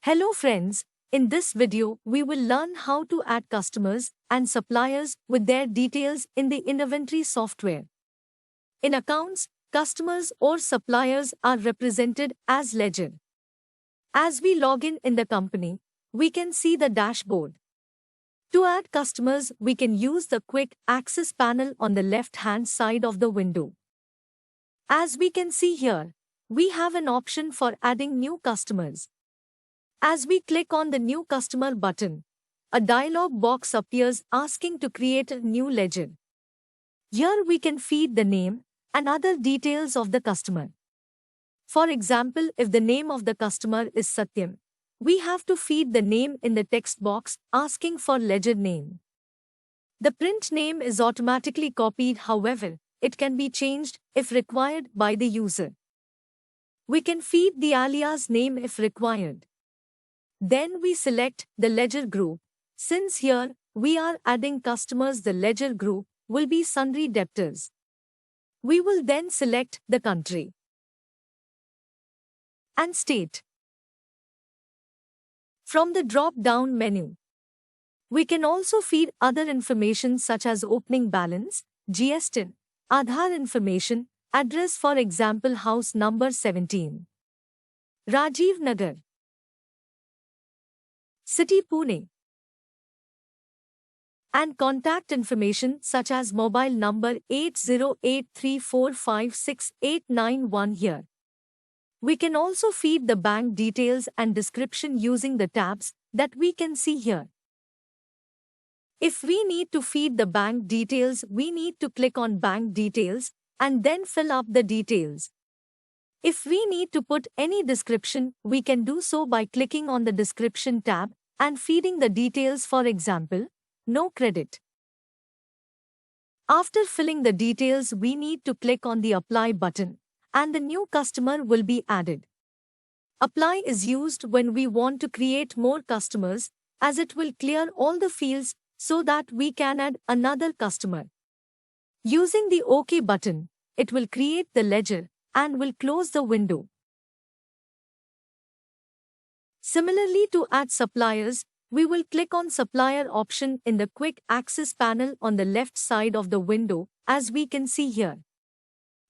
Hello friends, in this video we will learn how to add customers and suppliers with their details in the inventory software. In accounts, customers or suppliers are represented as ledger. As we log in the company, we can see the dashboard. To add customers, we can use the quick access panel on the left-hand side of the window. As we can see here, we have an option for adding new customers. As we click on the New Customer button, a dialog box appears asking to create a new ledger. Here we can feed the name and other details of the customer. For example, if the name of the customer is Satyam, we have to feed the name in the text box asking for ledger name. The print name is automatically copied, however, it can be changed if required by the user. We can feed the alias name if required. Then we select the ledger group. Since here we are adding customers, the ledger group will be sundry debtors. We will then select the country and state. From the drop-down menu, we can also feed other information such as opening balance, GSTIN, Aadhaar information, address, for example house number 17, Rajiv Nagar, City Pune, and contact information such as mobile number 8083456891 here. We can also feed the bank details and description using the tabs that we can see here. If we need to feed the bank details, we need to click on bank details and then fill up the details. If we need to put any description, we can do so by clicking on the description tab and feeding the details, for example, no credit. After filling the details, we need to click on the apply button and the new customer will be added. Apply is used when we want to create more customers, as it will clear all the fields so that we can add another customer. Using the OK button, it will create the ledger and will close the window. Similarly, to add suppliers, we will click on supplier option in the quick access panel on the left side of the window, as we can see here.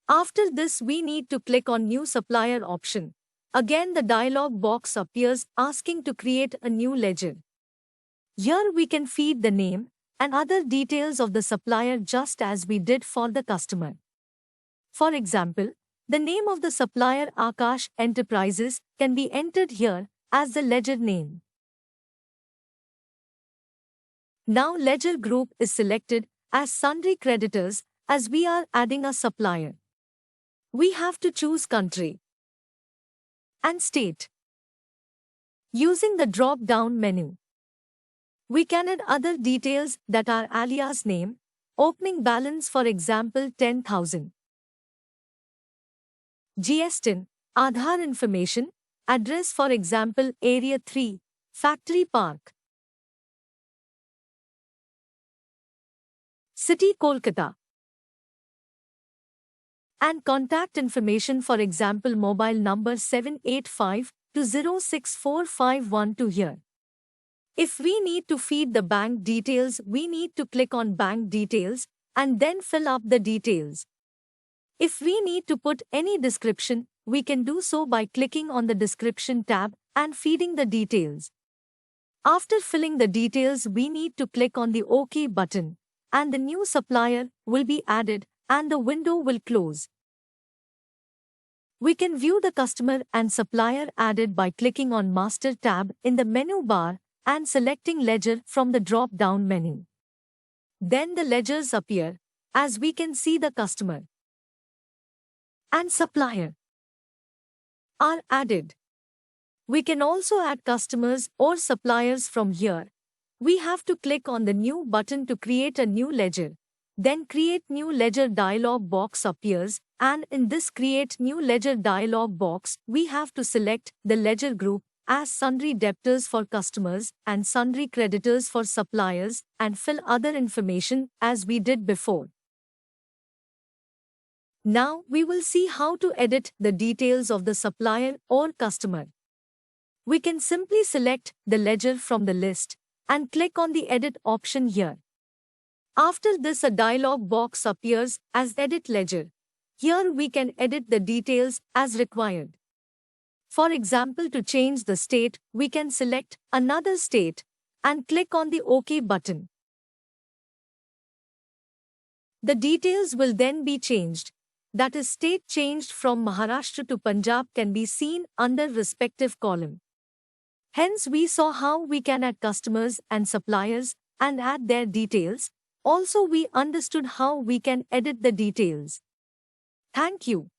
After this, we need to click on new supplier option. Again, the dialog box appears asking to create a new ledger. Here we can feed the name and other details of the supplier just as we did for the customer. For example, the name of the supplier Akash Enterprises can be entered here as the ledger name. Now ledger group is selected as sundry creditors as we are adding a supplier. We have to choose country and state. Using the drop-down menu, we can add other details that are alias name, opening balance, for example 10,000, GSTIN, Aadhaar information, address, for example area 3, Factory Park, City Kolkata, and contact information, for example mobile number 785206451 here. If we need to feed the bank details, we need to click on bank details and then fill up the details. If we need to put any description, we can do so by clicking on the description tab and feeding the details. After filling the details, we need to click on the OK button and the new supplier will be added and the window will close. We can view the customer and supplier added by clicking on Master tab in the menu bar and selecting Ledger from the drop-down menu. Then the ledgers appear, as we can see the customer and supplier are added. We can also add customers or suppliers from here. We have to click on the New button to create a new ledger. Then Create New Ledger dialog box appears, and in this Create New Ledger dialog box, we have to select the ledger group as sundry debtors for customers and sundry creditors for suppliers and fill other information as we did before. Now we will see how to edit the details of the supplier or customer. We can simply select the ledger from the list and click on the Edit option here. After this, a dialog box appears as Edit Ledger. Here we can edit the details as required. For example, to change the state, we can select another state and click on the OK button. The details will then be changed. That is, state changed from Maharashtra to Punjab can be seen under respective column. Hence, we saw how we can add customers and suppliers and add their details. Also, we understood how we can edit the details. Thank you.